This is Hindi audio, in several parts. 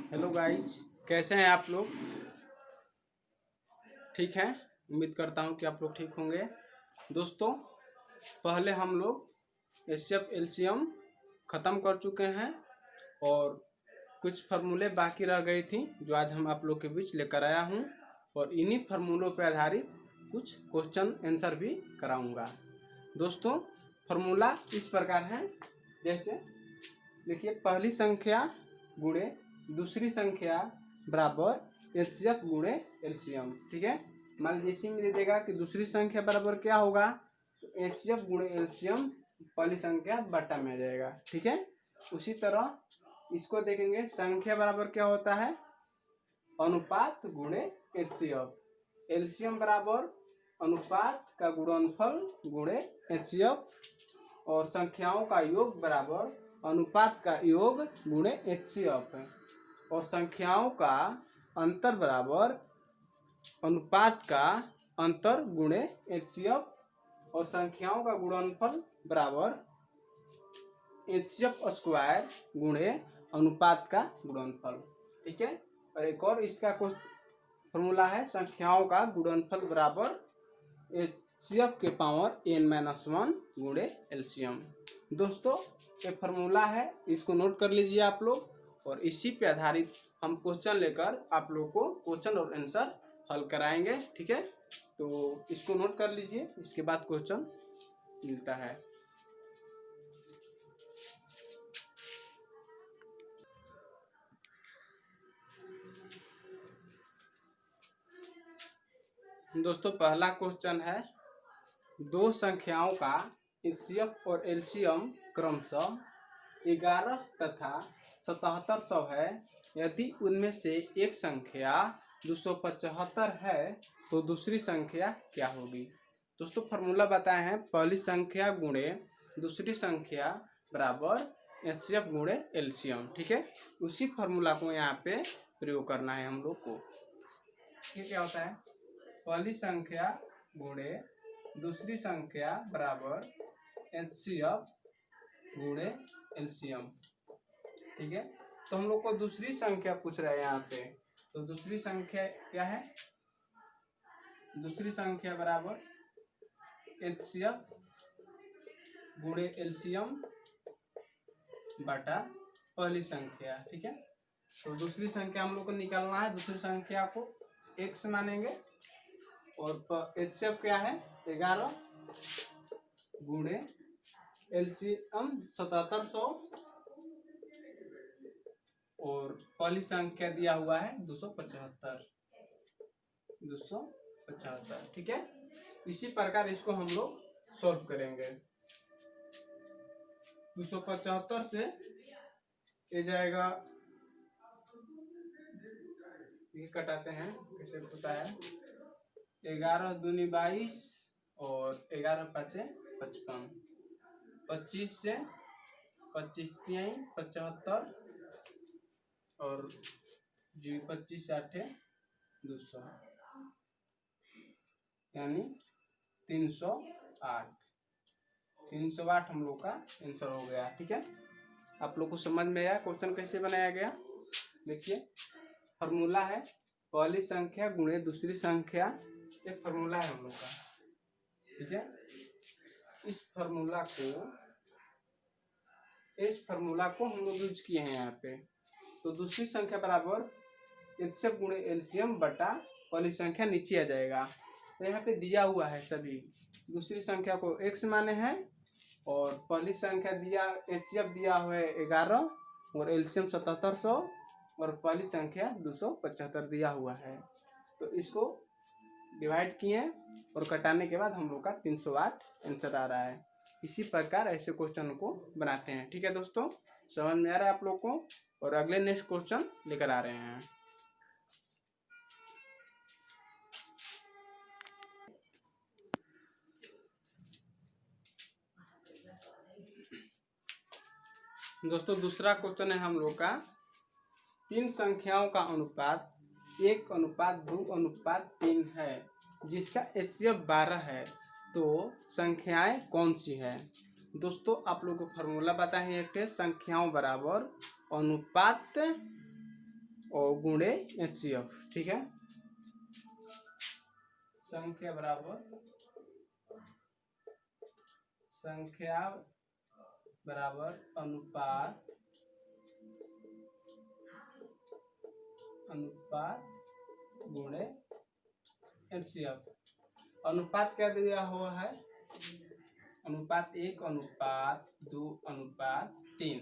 हेलो गाइज, कैसे हैं आप लोग? ठीक हैं। उम्मीद करता हूं कि आप लोग ठीक होंगे। दोस्तों, पहले हम लोग एचसीएफ एलसीएम ख़त्म कर चुके हैं और कुछ फार्मूले बाकी रह गई थी जो आज हम आप लोग के बीच लेकर आया हूं और इन्हीं फार्मूलों पर आधारित कुछ क्वेश्चन आंसर भी कराऊंगा। दोस्तों, फार्मूला इस प्रकार है, जैसे देखिए, पहली संख्या गुणे दूसरी संख्या बराबर एचसीएफ गुणे एलसीएम। ठीक है, मान लीजिए इसी में दे देगा कि दूसरी संख्या बराबर क्या होगा, तो एचसीएफ गुणे एलसीएम पहली संख्या बटा में आ जाएगा। ठीक है, उसी तरह इसको देखेंगे, संख्या बराबर क्या होता है, अनुपात गुणे एचसीएफ। एलसीएम बराबर अनुपात का गुणनफल गुणे एचसीएफ और संख्याओं का योग बराबर अनुपात का योग गुणे एचसीएफ और संख्याओं का अंतर बराबर अनुपात का अंतर गुणे एचसीएफ और संख्याओं का गुणनफल बराबर एचसीएफ स्क्वायर गुणे अनुपात का गुणनफल। ठीक है, और एक और इसका कुछ फॉर्मूला है, संख्याओं का गुणनफल बराबर एचसीएफ के पावर n-1 गुणे एलसीएम। दोस्तों, ये फार्मूला है, इसको नोट कर लीजिए आप लोग और इसी पे आधारित हम क्वेश्चन लेकर आप लोग को क्वेश्चन और आंसर हल कराएंगे। ठीक है, तो इसको नोट कर लीजिए, इसके बाद क्वेश्चन मिलता है। दोस्तों, पहला क्वेश्चन है, दो संख्याओं का एचसीएफ और एलसीएम क्रमशः 11 तथा 7700 है। यदि उनमें से एक संख्या 275 है तो दूसरी संख्या क्या होगी? दोस्तों, फार्मूला बताए हैं, पहली संख्या गुणे दूसरी संख्या बराबर एचसीएफ गुणे एलसीएम। ठीक है, उसी फार्मूला को यहाँ पे प्रयोग करना है हम लोग को। ये क्या होता है, पहली संख्या गुणे दूसरी संख्या बराबर एचसीएफ गुणे एलसीएम। ठीक है, तो हम लोग को दूसरी संख्या पूछ रहा है यहाँ पे, तो दूसरी संख्या क्या है, दूसरी संख्या बराबर एचसीएफ गुणे एलसीएम बटा पहली संख्या। ठीक है, तो दूसरी संख्या हम लोग को निकालना है, दूसरी संख्या को x मानेंगे और एचसीएफ क्या है 11 गुणे एलसीएम 7700 और पहली संख्या दिया हुआ है 275। ठीक है, इसी प्रकार इसको हम लोग सॉल्व करेंगे। 275 से ये जाएगा, ये कटाते हैं, कैसे होता है, 11 दूनी 22 और 11 पाँचे 55, 25 से 25 तिहाई 75 और 25 8 200 यानी 308। 308 हम लोग का आंसर हो गया। ठीक है, आप लोग को समझ में आया क्वेश्चन कैसे बनाया गया? देखिए, फार्मूला है पहली संख्या गुणे दूसरी संख्या, एक फार्मूला है हम लोग का। ठीक है, इस फार्मूला को हम लोग यूज किए हैं यहाँ पे। तो दूसरी संख्या बराबर एचसीएफ गुणे एलसीएम बटा पहली संख्या नीचे आ जाएगा। तो यहाँ पे दिया हुआ है सभी, दूसरी संख्या को x माने हैं और पहली संख्या दिया एचसीएफ दिया हुआ है 11 और एलसीएम 7700 और पहली संख्या 275 दिया हुआ है। तो इसको डिवाइड किए और कटाने के बाद हम लोग का 308 आंसर आ रहा है। इसी प्रकार ऐसे क्वेश्चन को बनाते हैं। ठीक है दोस्तों, समझ में आ रहा है आप लोग को? और अगले नेक्स्ट क्वेश्चन लेकर आ रहे हैं। दोस्तों, दूसरा क्वेश्चन है हम लोग का, तीन संख्याओं का अनुपात 1:2:3 है जिसका एचसीएफ 12 है, तो संख्याएं कौन सी है? दोस्तों, आप लोगों को फार्मूला पता है, एक है संख्याओं बराबर अनुपात और गुणे HCF, ठीक है। संख्या बराबर अनुपात गुणे HCF। अनुपात क्या दिया हुआ है? अनुपात 1 अनुपात 2 अनुपात 3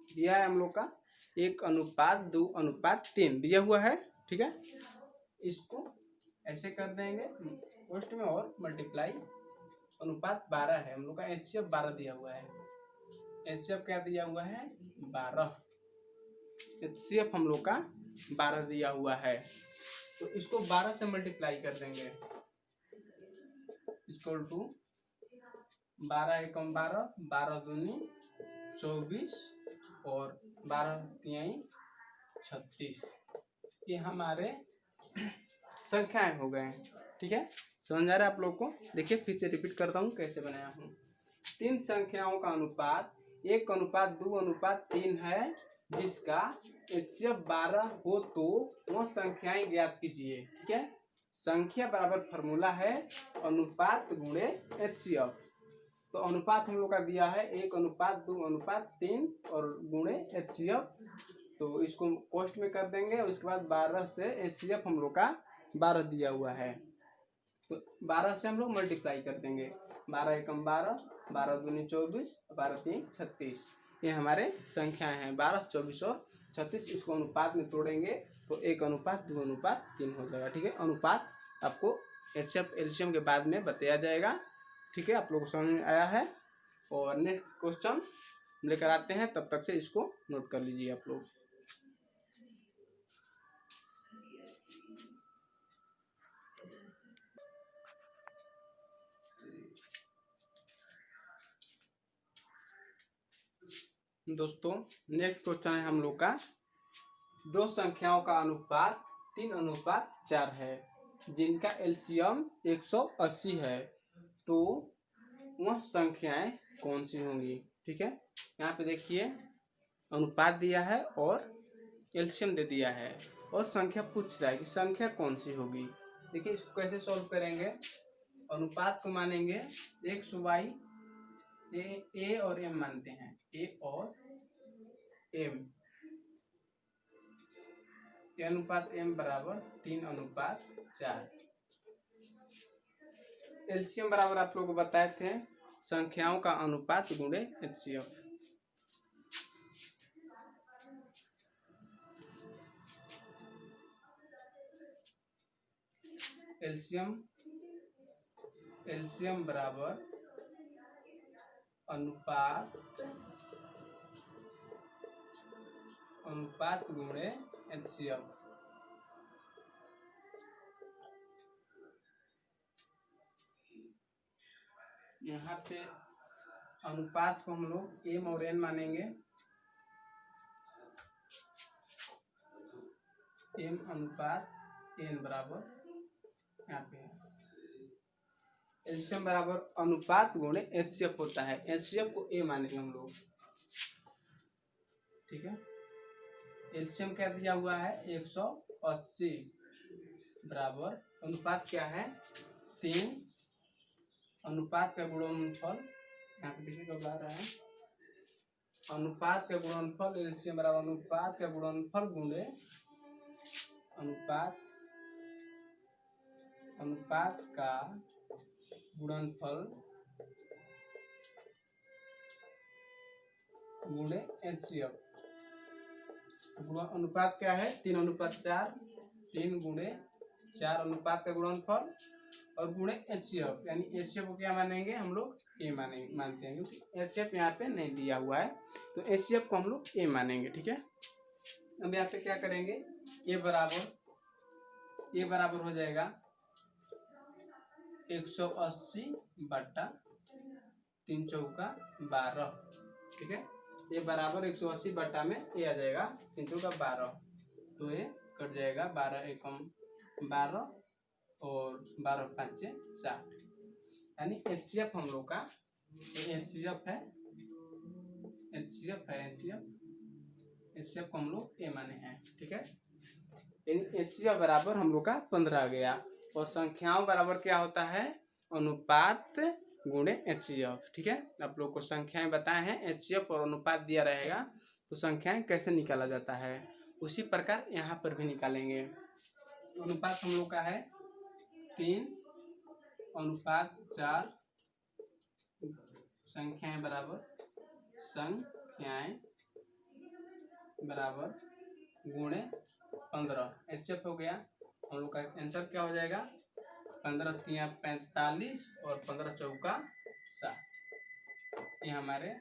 दिया है हम लोग का। 1 अनुपात 2 अनुपात 3 दिया हुआ है, ठीक है। इसको ऐसे कर देंगे पोस्ट में और मल्टीप्लाई। अनुपात 12 है हम लोग का, HCF 12 दिया हुआ है। HCF क्या दिया हुआ है? 12। HCF हम लोग का 12 दिया हुआ है, तो इसको 12 से मल्टीप्लाई कर देंगे। इक्वल टू 12 एकम 12, 12 दूनी 24 और 12 तिहाई 36। ये हमारे संख्याएं हो गए हैं, ठीक है। समझ आ रहा है आप लोग को? देखिए फिर से रिपीट करता हूँ कैसे बनाया हूँ। 3 संख्याओं का अनुपात 1 अनुपात 2 अनुपात 3 है, जिसका HCF 12 हो तो वह संख्याएं ज्ञात कीजिए, ठीक है। संख्या बराबर फॉर्मूला है अनुपात गुणे HCF। तो अनुपात हम लोग का दिया है 1 अनुपात 2 अनुपात 3 और गुणे HCF। तो इसको कोष्ट में कर देंगे और उसके बाद 12 से HCF हम लोग का 12 दिया हुआ है, तो 12 से हम लोग मल्टीप्लाई कर देंगे। 12 एकम 12, 12 दूनी 24, 12 तीन 36। ये हमारे संख्याएं हैं 12, 24 और 36। इसको अनुपात में तोड़ेंगे तो 1 अनुपात 2 अनुपात 3 हो जाएगा, ठीक है। अनुपात आपको HCF एलसीएम के बाद में बताया जाएगा, ठीक है। आप लोगों को समझ में आया है? और नेक्स्ट क्वेश्चन लेकर आते हैं, तब तक से इसको नोट कर लीजिए आप लोग। दोस्तों नेक्स्ट क्वेश्चन है हम लोग का, 2 संख्याओं का अनुपात 3 अनुपात 4 है, जिनका एलसीएम 180 है, तो वह संख्याएं कौन सी होंगी, ठीक है। यहाँ पे देखिए अनुपात दिया है और एलसीएम दे दिया है और संख्या पूछ रहा है कि संख्या कौन सी होगी। देखिए इसको कैसे सॉल्व करेंगे। अनुपात को मानेंगे XY, ए और एम मानते हैं, ए और एम। ए अनुपात एम बराबर 3 अनुपात 4। एलसीएम बराबर आप लोग को बताए थे संख्याओं का अनुपात गुणे HCF। एलसीएम बराबर अनुपात गुणे HCF। यहाँ पे अनुपात को हम लोग एम और एन मानेंगे। एम अनुपात एन बराबर यहाँ पे एलसीएम बराबर अनुपात गुणे HCF होता है। HCF को ए मानेंगे हम लोग, ठीक है। एलसीएम क्या दिया हुआ है 180 बराबर अनुपात क्या है 3। अनुपात का गुणनफल यहाँ पे देखिए कब आ रहा है, अनुपात का गुणनफल एलसीएम बराबर अनुपात का गुणनफल गुणे अनुपात का गुणनफल गुणे HCF। अनुपात क्या है 3 अनुपात 4, 3 गुणे 4 अनुपात का गुणनफल और गुणे HCF, यानी HCF को क्या मानेंगे हम लोग ए मानते हैं, क्योंकि HCF यहाँ पे नहीं दिया हुआ है, तो HCF को हम लोग ए मानेंगे, ठीक है। अब यहाँ पे क्या करेंगे, ए बराबर हो जाएगा 180 बटा 3 चौका 12, ठीक है। ये बराबर 180 बटा में ए आ जाएगा 3 चौका 12, तो ये कट जाएगा 12 एकम 12 और 12 पाँचे 60, यानी HCF हम लोग का HCF को हम लोग ए माने हैं, ठीक है। HCF बराबर हम लोग का 15 आ गया। और संख्याओं बराबर क्या होता है, अनुपात गुणे HCF। ठीक है, आप लोग को संख्याएं बताए हैं, HCF और अनुपात दिया रहेगा तो संख्याएं कैसे निकाला जाता है उसी प्रकार यहाँ पर भी निकालेंगे। अनुपात हम लोग का है 3:4, संख्याएं बराबर गुणे 15। HCF हो गया। हम लोग का आंसर क्या हो जाएगा, 15×3 45 और 15×4 60। ये हमारे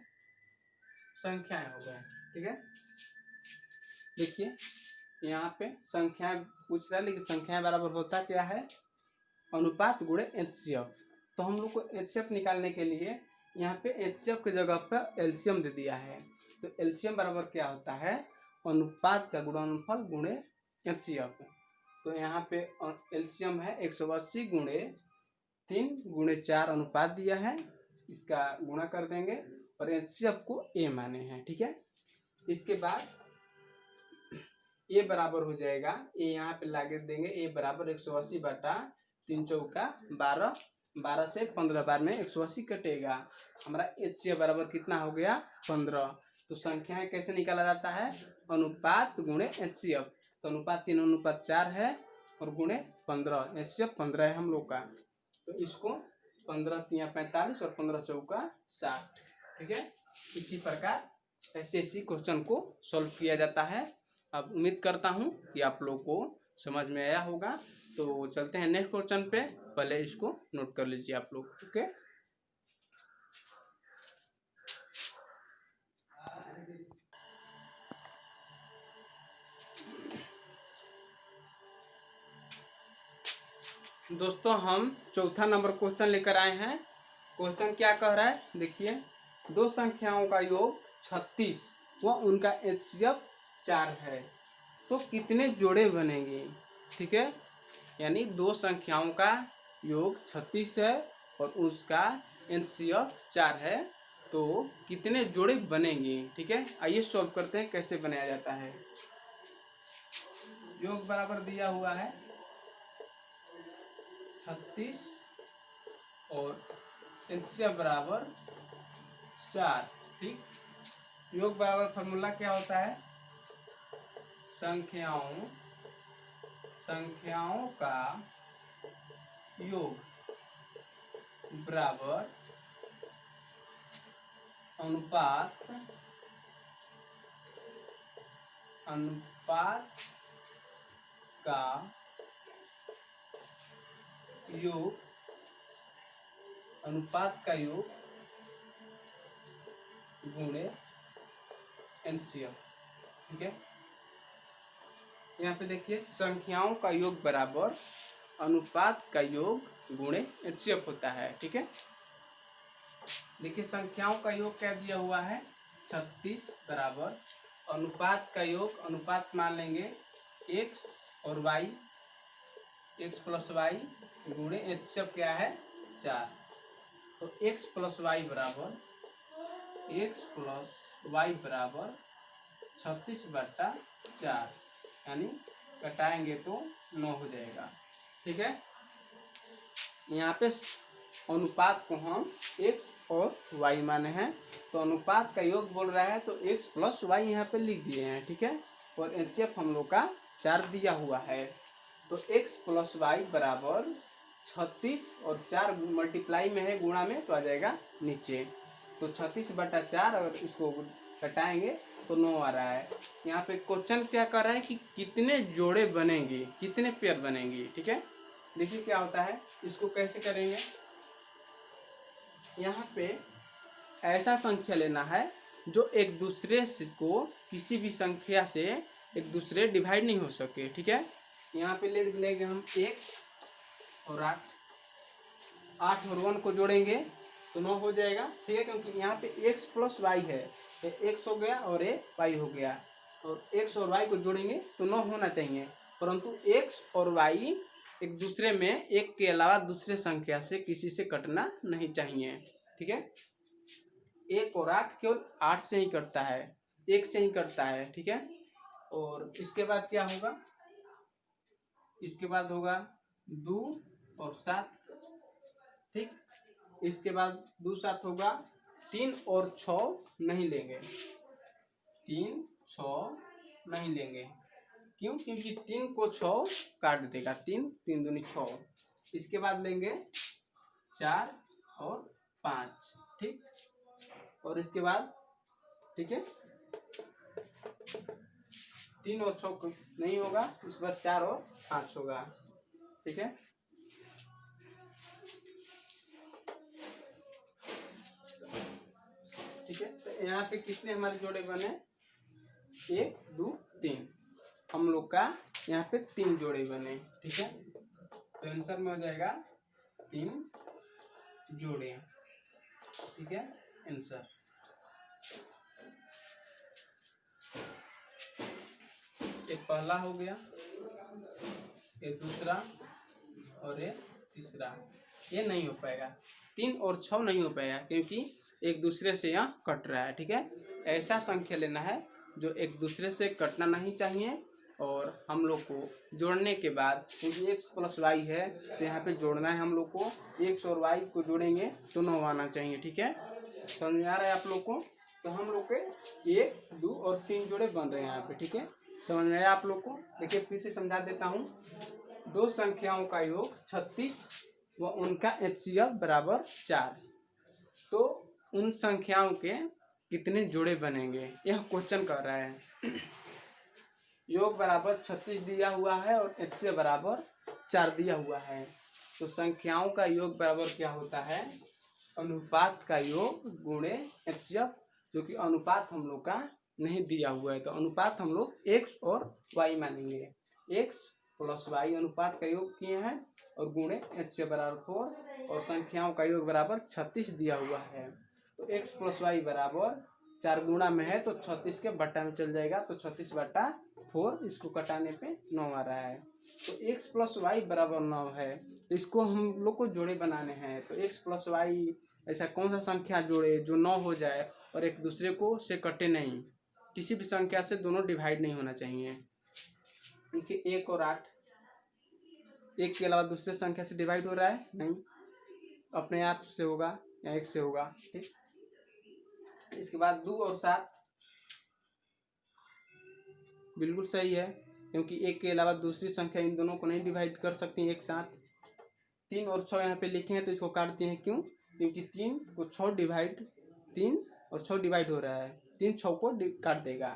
संख्याएं हो गए। ठीक है, देखिए यहाँ पे संख्याएं पूछ रहा है, लेकिन संख्याएं बराबर होता क्या है, अनुपात गुणे HCF। तो हम लोग को HCF निकालने के लिए यहाँ पे HCF की जगह पर एलसीएम दे दिया है। तो एलसीएम बराबर क्या होता है, अनुपात का गुणनफल गुणे HCF। तो यहाँ पे एलसीएम है 180 गुणे 3 गुणे 4 अनुपात दिया है, इसका गुणा कर देंगे और HCF को A माने हैं। ठीक है, इसके बाद A बराबर हो जाएगा, A यहाँ पे लाके देंगे, A बराबर 180 बटा 3 चौका 12, 12 से 15 बार में 180 कटेगा। हमारा HCF बराबर कितना हो गया, 15। तो संख्याएं कैसे निकाला जाता है, अनुपात गुणे HCF। तो अनुपात 3:4 है और गुणे 15, HCF 15 है हम लोग का। तो इसको 15×3 45 और 15×4 60। ठीक है, इसी प्रकार ऐसे ऐसे क्वेश्चन को सॉल्व किया जाता है। अब उम्मीद करता हूँ कि आप लोग को समझ में आया होगा। तो चलते हैं नेक्स्ट क्वेश्चन पे, पहले इसको नोट कर लीजिए आप लोग। ओके, दोस्तों हम चौथा नंबर क्वेश्चन लेकर आए हैं। क्वेश्चन क्या कह रहा है, देखिए, दो संख्याओं का योग 36 व उनका HCF 4 है, तो कितने जोड़े बनेंगे। ठीक है, यानी दो संख्याओं का योग 36 है और उसका HCF 4 है, तो कितने जोड़े बनेंगे। ठीक है, आइए सॉल्व करते हैं कैसे बनाया जाता है। योग बराबर दिया हुआ है 36 और HCF बराबर 4। ठीक, योग बराबर फॉर्मूला क्या होता है, संख्याओं का योग बराबर अनुपात का योग, अनुपात का योग गुणे HCF। ठीक है, यहाँ पे देखिए संख्याओं का योग बराबर अनुपात का योग गुणे HCF होता है। ठीक है, देखिए संख्याओं का योग क्या दिया हुआ है, 36 बराबर अनुपात का योग, अनुपात मान लेंगे x और y, x प्लस वाई गुणे HCF क्या है 4। तो x प्लस वाई बराबर 36 बटा 4, यानी कटाएंगे तो 9 हो जाएगा। ठीक है, यहाँ पे अनुपात को हम x और y माने हैं, तो अनुपात का योग बोल रहा है तो x प्लस वाई यहाँ पे लिख दिए हैं। ठीक है, और HCF हम लोग का 4 दिया हुआ है, तो x प्लस वाई बराबर 36 और 4 मल्टीप्लाई में है, गुणा में तो आ जाएगा नीचे। तो 36 बटा 4 अगर इसको घटाएंगे तो 9 आ रहा है। यहाँ पे क्वेश्चन क्या कर रहा है कि कितने जोड़े बनेंगे, कितने पेयर बनेंगे। ठीक है, देखिए क्या होता है, इसको कैसे करेंगे। यहाँ पे ऐसा संख्या लेना है जो एक दूसरे से को किसी भी संख्या से एक दूसरे डिवाइड नहीं हो सके। ठीक है, यहाँ पे ले लेंगे हम 1 और 8 और 1 को जोड़ेंगे तो 9 हो जाएगा। ठीक है, क्योंकि यहाँ पे x प्लस वाई है, x हो गया और ये y हो गया, और x और y को जोड़ेंगे तो 9 होना चाहिए, परंतु x और y एक दूसरे में एक के अलावा दूसरे संख्या से किसी से कटना नहीं चाहिए। ठीक है, 1 और 8 केवल 8 से ही कटता है, 1 से ही कटता है। ठीक है, और इसके बाद क्या होगा, इसके बाद होगा 2 और 7, ठीक। इसके बाद 2 7 होगा 3 और 6 नहीं लेंगे, 3 6 नहीं लेंगे, क्यों? क्योंकि 3 को 6 काट देगा, 3 3 दूनी 6। इसके बाद लेंगे 4 और 5, ठीक। और इसके बाद, ठीक है, 3 और 6 नहीं होगा, इसके बाद 4 और 5 होगा, ठीक है। ठीक है, तो यहाँ पे कितने हमारे जोड़े बने? 1 2 3, हम लोग का यहाँ पे 3 जोड़े बने, ठीक है। तो आंसर में हो जाएगा 3 जोड़े, ठीक है, आंसर। एक पहला हो गया, एक दूसरा और एक तीसरा। ये नहीं हो पाएगा, 3 और 6 नहीं हो पाएगा, क्योंकि एक दूसरे से यहाँ कट रहा है, ठीक है। ऐसा संख्या लेना है जो एक दूसरे से कटना नहीं चाहिए, और हम लोग को जोड़ने के बाद, क्योंकि x + y है तो यहाँ पे जोड़ना है हम लोग को, x और y को जोड़ेंगे तो 9 आना चाहिए, ठीक है। समझ में आ रहा है आप लोग को? तो हम लोग के 1 2 और 3 जोड़े बन रहे हैं यहाँ पे, ठीक है। समझ में आया आप लोग को? देखिए फिर से समझा देता हूँ। दो संख्याओं का योग 36 व उनका HCF बराबर 4, तो उन संख्याओं के कितने जोड़े बनेंगे, यह क्वेश्चन कर रहा है। योग बराबर 36 दिया हुआ है और HCF बराबर 4 दिया हुआ है, तो संख्याओं का योग बराबर क्या होता है? अनुपात का योग गुणे HCF, जो कि अनुपात हम लोग का नहीं दिया हुआ है, तो अनुपात हम लोग x और y मानेंगे। x + y अनुपात का योग किए हैं और गुणे HCF बराबर 4, और संख्याओं का योग बराबर 36 दिया हुआ है, तो x + y बराबर 4 गुणा में है तो 36 के बट्टा में चल जाएगा, तो 36/4, इसको कटाने पे 9 आ रहा है। तो x + y बराबर 9 है, तो इसको हम लोग को जोड़े बनाने हैं। तो x + y ऐसा कौन सा संख्या जोड़े जो 9 हो जाए और एक दूसरे को से कटे नहीं? किसी भी संख्या से दोनों डिवाइड नहीं होना चाहिए। देखिए 1 और 8, एक के अलावा दूसरे संख्या से डिवाइड हो रहा है? नहीं, अपने आप से होगा या एक से होगा, ठीक। इसके बाद 2 और 7 बिल्कुल सही है, क्योंकि एक के अलावा दूसरी संख्या इन दोनों को नहीं डिवाइड कर सकती एक साथ। 3 और 6 यहाँ पे लिखे हैं तो इसको काटते हैं, क्यों? क्योंकि 3 को 6 डिवाइड, 3 और 6 डिवाइड हो रहा है, 3 6 को काट देगा,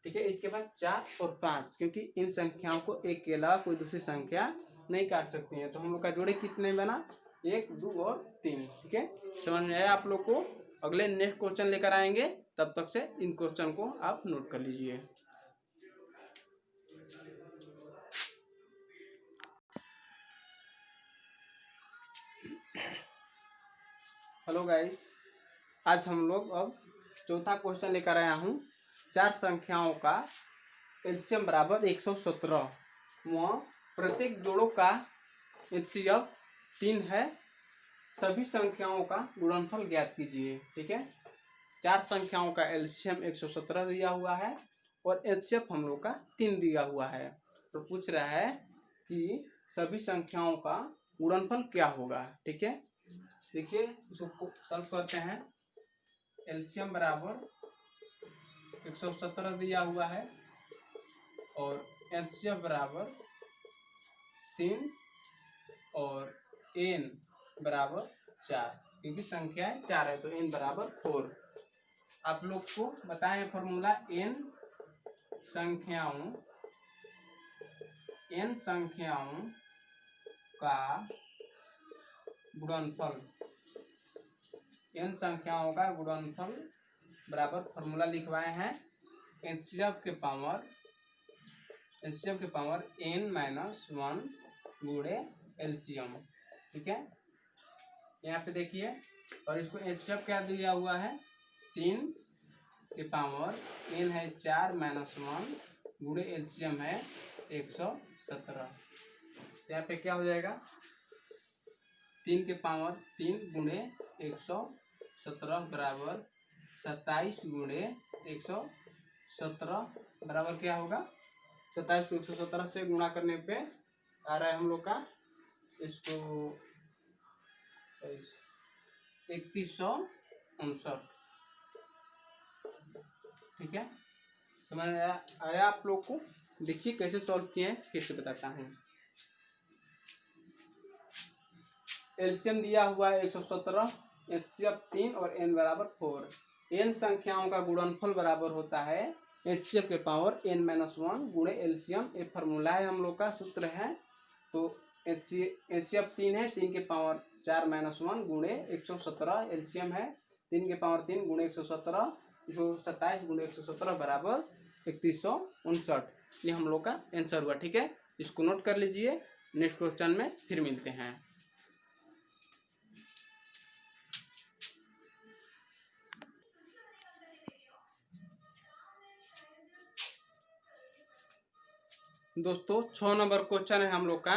ठीक है। इसके बाद 4 और 5, क्योंकि इन संख्याओं को एक के अलावा कोई दूसरी संख्या नहीं काट सकती है, तो हम लोग का जोड़े कितने बना? 1 2 और 3, ठीक है। समझ में आया आप लोग को? अगले नेक्स्ट क्वेश्चन लेकर आएंगे, तब तक से इन क्वेश्चन को आप नोट कर लीजिए। हेलो गाइज, आज हम लोग अब चौथा क्वेश्चन लेकर आया हूँ। 4 संख्याओं का एलसीएम बराबर 117, वह प्रत्येक जोड़ों का HCF 3 है, सभी संख्याओं का गुणनफल ज्ञात कीजिए, ठीक है। 4 संख्याओं का एलसीएम 117 दिया हुआ है और HCF हम लोग का 3 दिया हुआ है, तो पूछ रहा है कि सभी संख्याओं का गुणनफल क्या होगा, ठीक है। देखिए इसको सॉल्व करते हैं। एलसीएम बराबर 117 दिया हुआ है और HCF बराबर 3 और n बराबर 4, क्योंकि संख्या 4 है तो n बराबर 4। आप लोग को बताएं फॉर्मूला, n संख्याओं का गुणनफल, n संख्याओं का गुणनफल बराबर फॉर्मूला लिखवाए हैं HCF के पावर n-1 गुणे LCM, ठीक है। यहाँ पे देखिए, और इसको HCF क्या दिया हुआ है? 3 के पावर n है 4 - 1 गुणे LCM है 117, तो यहाँ पे क्या हो जाएगा? 3 के पावर 3 गुणे 117 बराबर 27 गुणे 117 बराबर क्या होगा? 27 को 117 से गुणा करने पे आ रहा है हम लोग का इसको 3159। ठीक है, समझ आया आप लोग को? देखिए कैसे सॉल्व किए हैं, फिर से बताता हूँ। एलसीएम दिया हुआ है 117, एचसीएफ 3 और n बराबर 4। n संख्याओं का गुणनफल बराबर होता है एचसीएफ के पावर n-1 गुणे एलसीएम। ये फार्मूला है हम लोग का, सूत्र है। तो एचसीएफ 3 है, 3 के पावर 4-1 गुणे 117, एलसीएम है 3 के पावर 3 गुणे 117, 127 गुणे 117 बराबर 3159। ये हम लोग का आंसर हुआ। ठीक है, इसको नोट कर लीजिए, नेक्स्ट क्वेश्चन में फिर मिलते हैं। दोस्तों 6 नंबर क्वेश्चन है हम लोग का।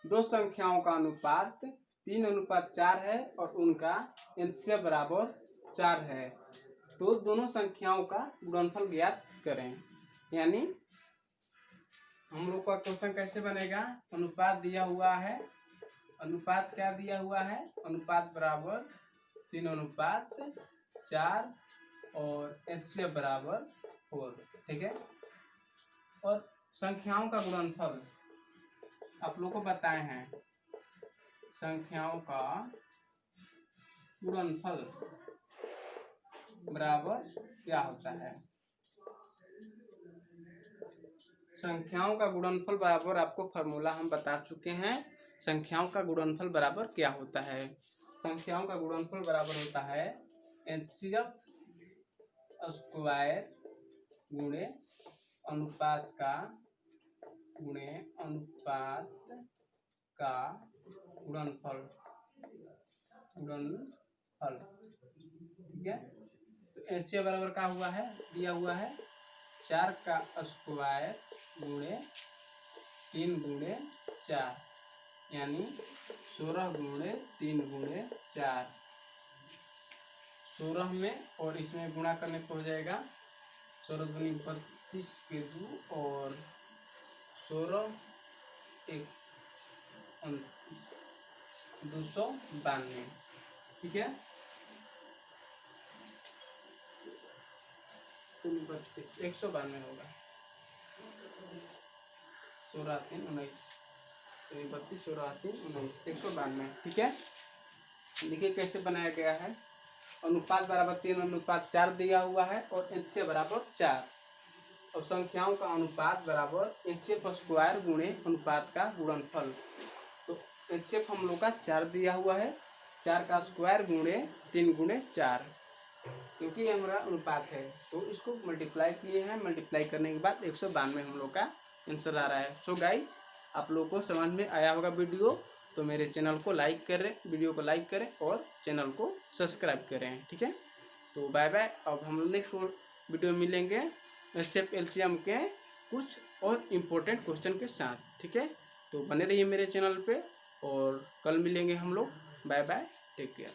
दो संख्याओं का अनुपात 3:4 है और उनका एचसीएफ बराबर 4 है। तो दोनों संख्याओं का गुणनफल ज्ञात करें। यानी हम लोग का क्वेश्चन कैसे बनेगा? अनुपात दिया हुआ है, अनुपात क्या दिया हुआ है? अनुपात बराबर 3:4 और एचसीएफ बराबर 4। ठीक है, और संख्याओं का गुणनफल आप लोग को बताए हैं। संख्याओं का गुणनफल बराबर क्या होता है? संख्याओं का गुणनफल बराबर, आपको फॉर्मूला हम बता चुके हैं। संख्याओं का गुणनफल बराबर क्या होता है? संख्याओं का गुणनफल बराबर होता है एचसीएफ स्क्वायर गुणे अनुपात का गुणनफल। ठीक है, तो एचसीएफ बराबर क्या हुआ है? दिया हुआ है 4 का स्क्वायर गुणे 3 गुणे 4, यानी 16 गुणे 3 गुणे 4। 16 में और इसमें गुणा करने पर हो जाएगा 16 दूनी 32 के 2 और 16 1 29, 292। ठीक है, 192 होगा। 16 3 19, 32 16 3 19, 192। ठीक है, देखिए कैसे बनाया गया है। अनुपात बराबर 3:4 दिया हुआ है और एचसीएफ बराबर 4 और संख्याओं का अनुपात बराबर एचसीएफ स्क्वायर गुणे अनुपात का गुणनफल। तो एचसीएफ हम लोग का 4 दिया हुआ है, 4 का स्क्वायर गुणे 3 गुणे 4, क्योंकि ये हमारा अनुपात है। तो इसको मल्टीप्लाई किए हैं, मल्टीप्लाई करने के बाद 192 हम लोग का आंसर आ रहा है। सो गाइज, आप लोग को समझ में आया होगा वीडियो, तो मेरे चैनल को लाइक करें, वीडियो को लाइक करें और चैनल को सब्सक्राइब करें। ठीक है, तो बाय बाय। अब हम लोग नेक्स्ट वीडियो मिलेंगे एचसीएफ एलसीएम के कुछ और इम्पोर्टेंट क्वेश्चन के साथ। ठीक है, तो बने रहिए मेरे चैनल पे और कल मिलेंगे हम लोग। Bye bye, take care.